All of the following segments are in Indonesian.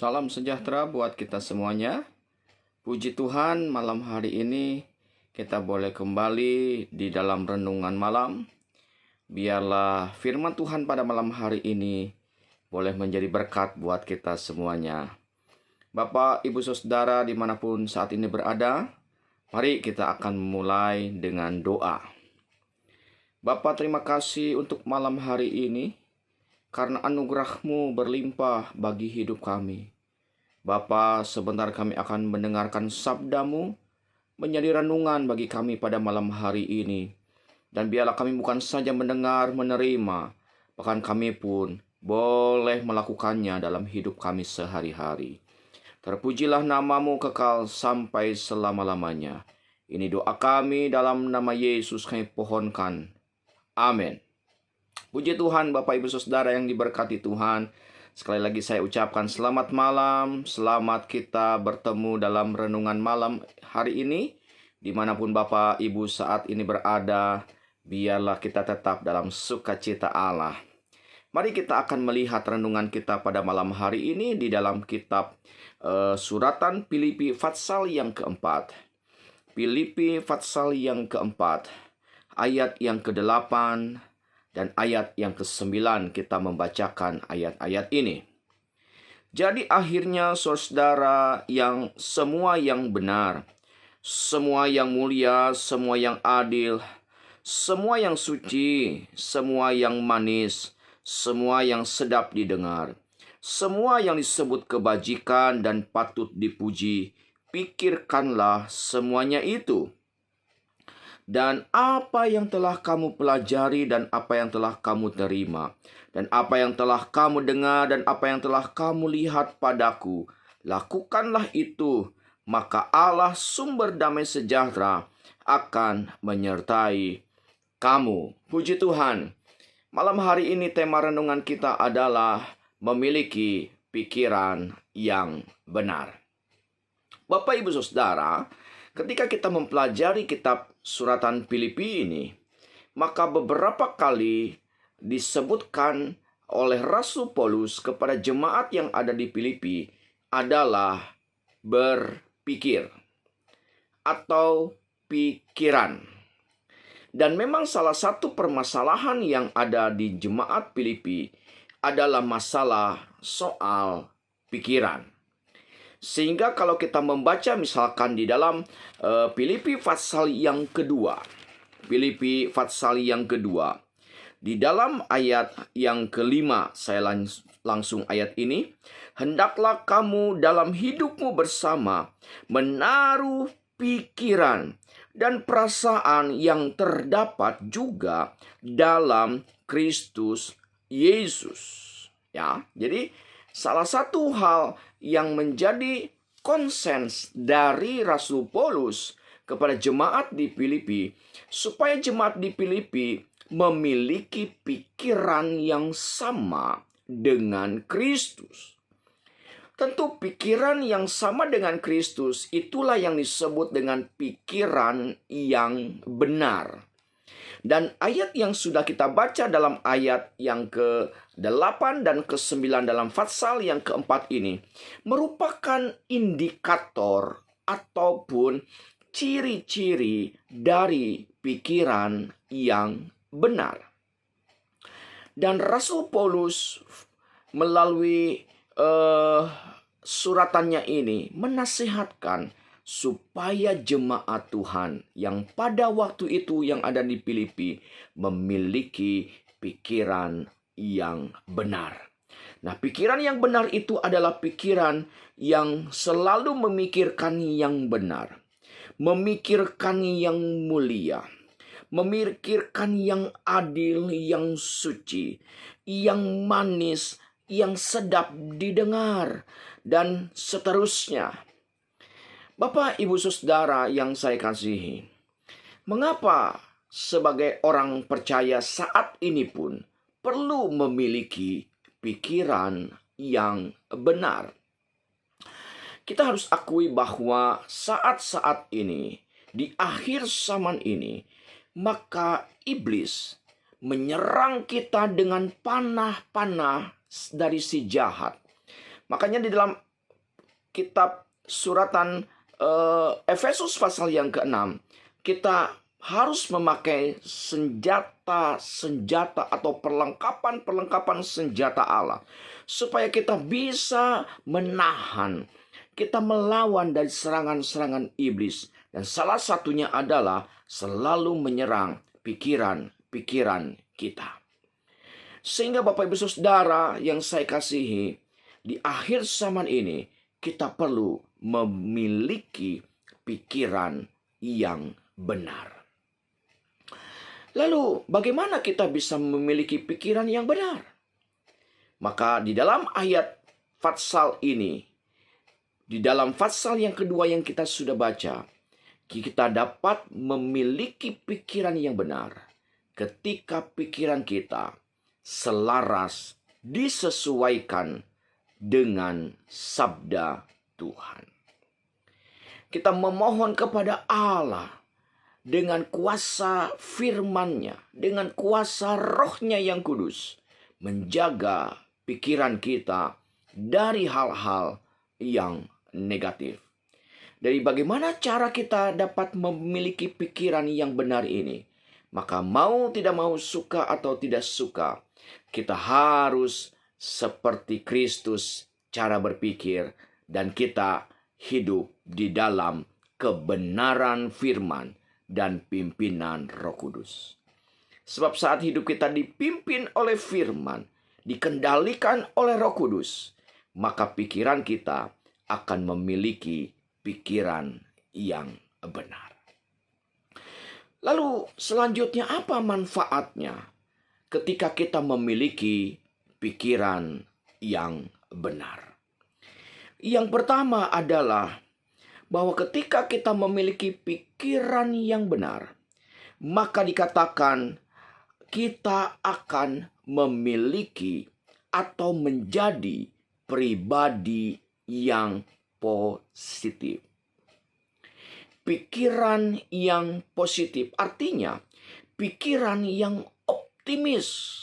Salam sejahtera buat kita semuanya. Puji Tuhan, malam hari ini kita boleh kembali di dalam renungan malam. Biarlah firman Tuhan pada malam hari ini boleh menjadi berkat buat kita semuanya. Bapak, Ibu, Saudara dimanapun saat ini berada, mari kita akan memulai dengan doa. Bapak, terima kasih untuk malam hari ini, karena anugerah-Mu berlimpah bagi hidup kami. Bapa, sebentar kami akan mendengarkan sabda-Mu, menjadi renungan bagi kami pada malam hari ini. Dan biarlah kami bukan saja mendengar, menerima, bahkan kami pun boleh melakukannya dalam hidup kami sehari-hari. Terpujilah nama-Mu kekal sampai selama-lamanya. Ini doa kami dalam nama Yesus kami pohonkan. Amin. Puji Tuhan, Bapak, Ibu, Saudara yang diberkati Tuhan. Sekali lagi saya ucapkan selamat malam. Selamat kita bertemu dalam renungan malam hari ini. Dimanapun Bapak, Ibu saat ini berada, biarlah kita tetap dalam sukacita Allah. Mari kita akan melihat renungan kita pada malam hari ini di dalam kitab suratan Filipi Fatsal yang keempat. Filipi Fatsal yang keempat, ayat yang ke-8 dan ayat yang ke-9 kita membacakan ayat-ayat ini. Jadi akhirnya saudara yang semua yang benar, semua yang mulia, semua yang adil, semua yang suci, semua yang manis, semua yang sedap didengar, semua yang disebut kebajikan dan patut dipuji, pikirkanlah semuanya itu. Dan apa yang telah kamu pelajari dan apa yang telah kamu terima, dan apa yang telah kamu dengar dan apa yang telah kamu lihat padaku, lakukanlah itu, maka Allah sumber damai sejahtera akan menyertai kamu. Puji Tuhan. Malam hari ini tema renungan kita adalah memiliki pikiran yang benar. Bapak, Ibu, Saudara, ketika kita mempelajari kitab suratan Filipi ini, maka beberapa kali disebutkan oleh Rasul Paulus kepada jemaat yang ada di Filipi adalah berpikir atau pikiran. Dan memang salah satu permasalahan yang ada di jemaat Filipi adalah masalah soal pikiran. Sehingga kalau kita membaca misalkan di dalam Filipi Fatsal yang kedua. Filipi Fatsal yang kedua. Di dalam ayat yang kelima, saya langsung ayat ini. Hendaklah kamu dalam hidupmu bersama menaruh pikiran dan perasaan yang terdapat juga dalam Kristus Yesus. Ya, jadi salah satu hal yang menjadi konsens dari Rasul Paulus kepada jemaat di Filipi, supaya jemaat di Filipi memiliki pikiran yang sama dengan Kristus. Tentu pikiran yang sama dengan Kristus itulah yang disebut dengan pikiran yang benar. Dan ayat yang sudah kita baca dalam ayat yang ke-8 dan ke-9 dalam Fatsal yang keempat ini merupakan indikator ataupun ciri-ciri dari pikiran yang benar. Dan Rasul Paulus melalui suratannya ini menasihatkan supaya jemaat Tuhan yang pada waktu itu yang ada di Filipi memiliki pikiran yang benar. Nah, pikiran yang benar itu adalah pikiran yang selalu memikirkan yang benar, memikirkan yang mulia, memikirkan yang adil, yang suci, yang manis, yang sedap didengar, dan seterusnya. Bapak, Ibu, Saudara yang saya kasihi, mengapa sebagai orang percaya saat ini pun perlu memiliki pikiran yang benar? Kita harus akui bahwa saat-saat ini, di akhir zaman ini, maka iblis menyerang kita dengan panah-panah dari si jahat. Makanya di dalam kitab suratan Efesus pasal yang ke-6, kita harus memakai senjata-senjata atau perlengkapan-perlengkapan senjata Allah, supaya kita bisa menahan, kita melawan dari serangan-serangan iblis. Dan salah satunya adalah selalu menyerang pikiran-pikiran kita. Sehingga Bapak Ibu Saudara yang saya kasihi, di akhir zaman ini kita perlu memiliki pikiran yang benar. Lalu bagaimana kita bisa memiliki pikiran yang benar? Maka di dalam ayat Fatsal ini, di dalam Fatsal yang kedua yang kita sudah baca, kita dapat memiliki pikiran yang benar ketika pikiran kita selaras, disesuaikan dengan sabda Tuhan. Kita memohon kepada Allah dengan kuasa firman-Nya, dengan kuasa Roh-Nya yang kudus, menjaga pikiran kita dari hal-hal yang negatif. Dari bagaimana cara kita dapat memiliki pikiran yang benar ini? Maka mau tidak mau, suka atau tidak suka, kita harus seperti Kristus cara berpikir, dan kita hidup di dalam kebenaran firman dan pimpinan Roh Kudus. Sebab saat hidup kita dipimpin oleh firman, dikendalikan oleh Roh Kudus, maka pikiran kita akan memiliki pikiran yang benar. Lalu selanjutnya apa manfaatnya ketika kita memiliki pikiran yang benar? Yang pertama adalah bahwa ketika kita memiliki pikiran yang benar, maka dikatakan kita akan memiliki atau menjadi pribadi yang positif. Pikiran yang positif artinya pikiran yang optimis.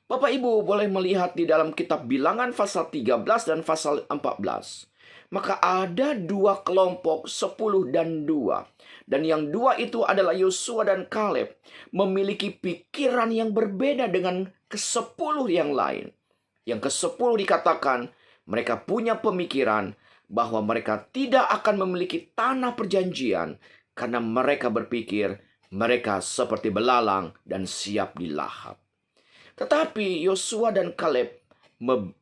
Bapak Ibu boleh melihat di dalam kitab Bilangan pasal 13 dan pasal 14. Maka ada dua kelompok, 10 dan 2. Dan yang dua itu adalah Yosua dan Kaleb, memiliki pikiran yang berbeda dengan ke-10 yang lain. Yang ke-10 dikatakan mereka punya pemikiran bahwa mereka tidak akan memiliki tanah perjanjian karena mereka berpikir mereka seperti belalang dan siap dilahap. Tetapi Yosua dan Kaleb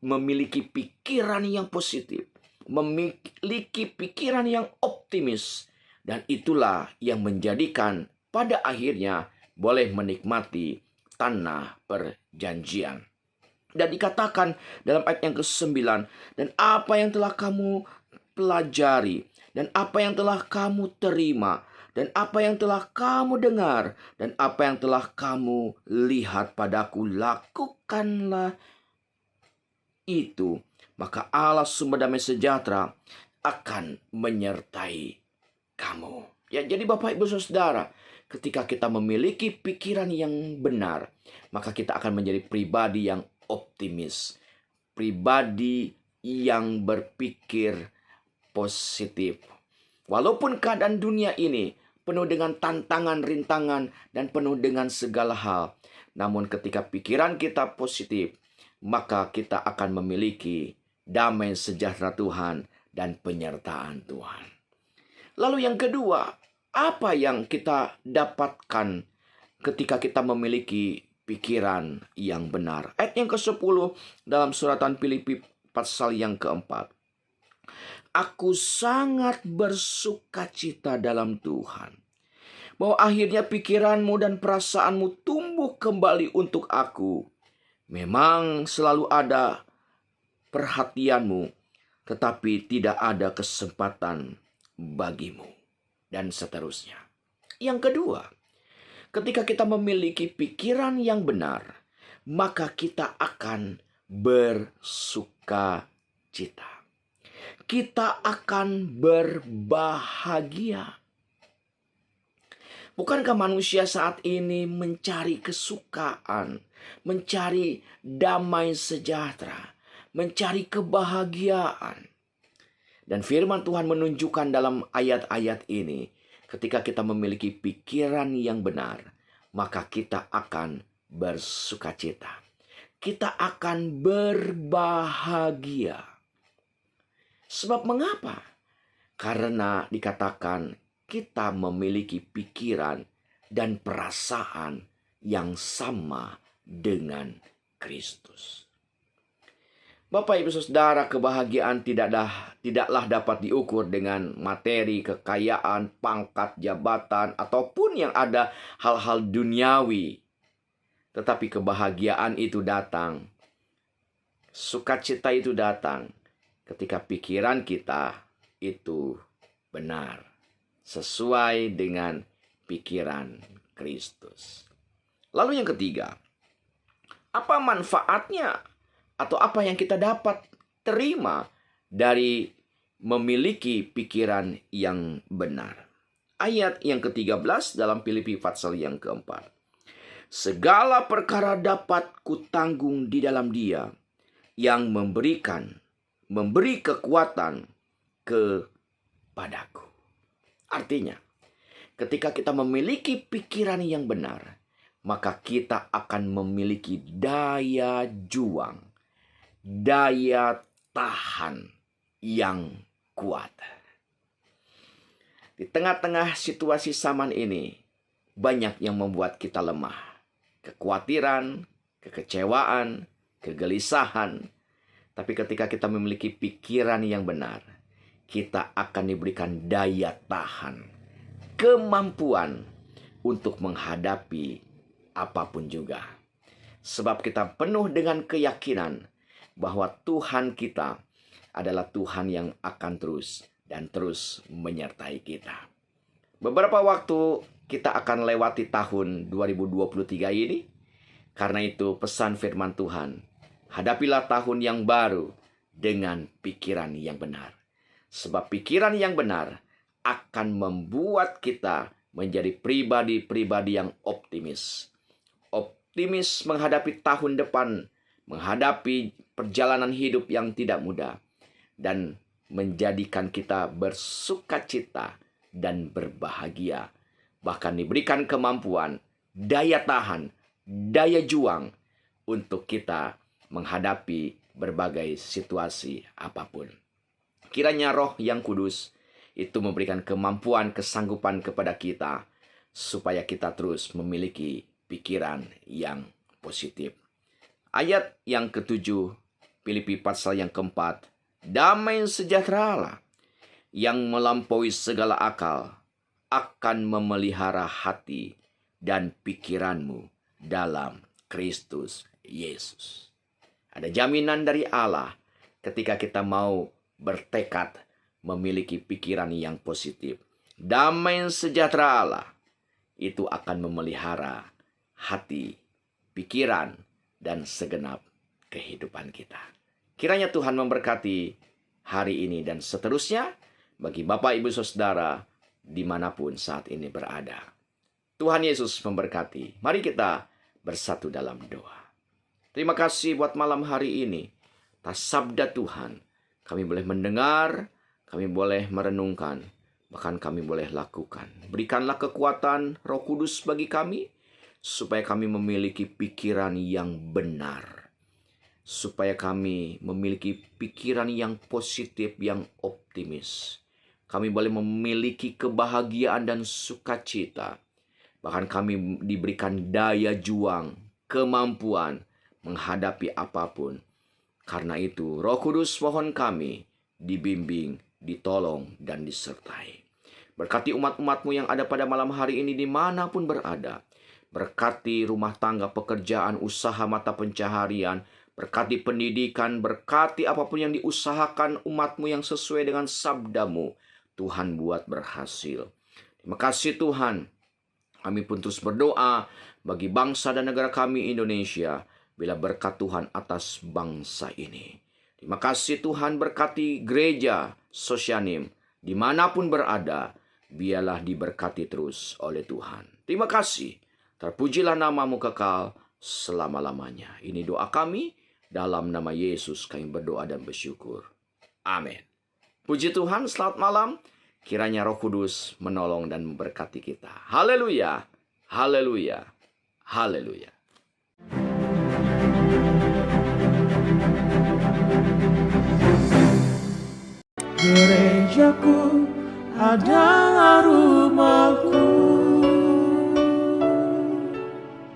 memiliki pikiran yang positif, memiliki pikiran yang optimis, dan itulah yang menjadikan pada akhirnya boleh menikmati tanah perjanjian. Dan dikatakan dalam ayat yang ke-9, dan apa yang telah kamu pelajari, dan apa yang telah kamu terima, dan apa yang telah kamu dengar, dan apa yang telah kamu lihat padaku, lakukanlah itu. Maka Allah sumber damai sejahtera akan menyertai kamu. Ya, jadi Bapak Ibu Saudara, ketika kita memiliki pikiran yang benar, maka kita akan menjadi pribadi yang optimis, pribadi yang berpikir positif. Walaupun keadaan dunia ini penuh dengan tantangan, rintangan, dan penuh dengan segala hal, namun ketika pikiran kita positif, maka kita akan memiliki damai sejahtera Tuhan dan penyertaan Tuhan. Lalu yang kedua, apa yang kita dapatkan ketika kita memiliki pikiran yang benar? Ayat yang ke-10 dalam suratan Filipi pasal yang ke-4. Aku sangat bersukacita dalam Tuhan, bahwa akhirnya pikiranmu dan perasaanmu tumbuh kembali untuk aku. Memang selalu ada perhatianmu, tetapi tidak ada kesempatan bagimu. Dan seterusnya. Yang kedua, ketika kita memiliki pikiran yang benar, maka kita akan bersukacita. Kita akan berbahagia. Bukankah manusia saat ini mencari kesukaan, mencari damai sejahtera, mencari kebahagiaan? Dan firman Tuhan menunjukkan dalam ayat-ayat ini, ketika kita memiliki pikiran yang benar, maka kita akan bersukacita. Kita akan berbahagia. Sebab mengapa? Karena dikatakan kita memiliki pikiran dan perasaan yang sama dengan Kristus. Bapak Ibu Saudara, kebahagiaan tidaklah dapat diukur dengan materi, kekayaan, pangkat, jabatan, ataupun yang ada hal-hal duniawi. Tetapi kebahagiaan itu datang, sukacita itu datang ketika pikiran kita itu benar, sesuai dengan pikiran Kristus. Lalu yang ketiga, apa manfaatnya? Atau apa yang kita dapat terima dari memiliki pikiran yang benar. Ayat yang ke-13 dalam Filipi pasal yang ke-4. Segala perkara dapat kutanggung di dalam Dia yang memberi kekuatan kepadaku. Artinya, ketika kita memiliki pikiran yang benar, maka kita akan memiliki daya juang, daya tahan yang kuat. Di tengah-tengah situasi zaman ini, banyak yang membuat kita lemah. Kekhawatiran, kekecewaan, kegelisahan. Tapi ketika kita memiliki pikiran yang benar, kita akan diberikan daya tahan, kemampuan untuk menghadapi apapun juga. Sebab kita penuh dengan keyakinan bahwa Tuhan kita adalah Tuhan yang akan terus menyertai kita. Beberapa waktu kita akan lewati tahun 2023 ini. Karena itu pesan firman Tuhan, hadapilah tahun yang baru dengan pikiran yang benar. Sebab pikiran yang benar akan membuat kita menjadi pribadi-pribadi yang optimis. Optimis menghadapi tahun depan, menghadapi perjalanan hidup yang tidak mudah, dan menjadikan kita bersukacita dan berbahagia. Bahkan diberikan kemampuan, daya tahan, daya juang untuk kita menghadapi berbagai situasi apapun. Kiranya Roh yang Kudus itu memberikan kemampuan, kesanggupan kepada kita, supaya kita terus memiliki pikiran yang positif. Ayat yang ke-7, Filipi pasal yang ke-4, damai sejahtera Allah yang melampaui segala akal akan memelihara hati dan pikiranmu dalam Kristus Yesus. Ada jaminan dari Allah ketika kita mau bertekad memiliki pikiran yang positif. Damai sejahtera Allah itu akan memelihara hati, pikiran, dan segenap kehidupan kita. Kiranya Tuhan memberkati hari ini dan seterusnya bagi Bapak Ibu Saudara dimanapun saat ini berada. Tuhan Yesus memberkati. Mari kita bersatu dalam doa. Terima kasih buat malam hari ini. Atas sabda Tuhan, kami boleh mendengar, kami boleh merenungkan, bahkan kami boleh lakukan. Berikanlah kekuatan Roh Kudus bagi kami, supaya kami memiliki pikiran yang benar. Supaya kami memiliki pikiran yang positif, yang optimis. Kami boleh memiliki kebahagiaan dan sukacita. Bahkan kami diberikan daya juang, kemampuan menghadapi apapun. Karena itu, Roh Kudus mohon kami dibimbing, ditolong, dan disertai. Berkati umat-umat-Mu yang ada pada malam hari ini dimanapun berada. Berkati rumah tangga, pekerjaan, usaha, mata pencaharian. Berkati pendidikan, berkati apapun yang diusahakan umat-Mu yang sesuai dengan sabda-Mu. Tuhan buat berhasil. Terima kasih Tuhan. Kami pun terus berdoa bagi bangsa dan negara kami Indonesia. Bila berkat Tuhan atas bangsa ini. Terima kasih Tuhan, berkati gereja Sosianim. Dimanapun berada, biarlah diberkati terus oleh Tuhan. Terima kasih. Terpujilah nama-Mu kekal selama-lamanya. Ini doa kami. Dalam nama Yesus kami berdoa dan bersyukur. Amin. Puji Tuhan, selamat malam. Kiranya Roh Kudus menolong dan memberkati kita. Haleluya, haleluya, haleluya. Gereja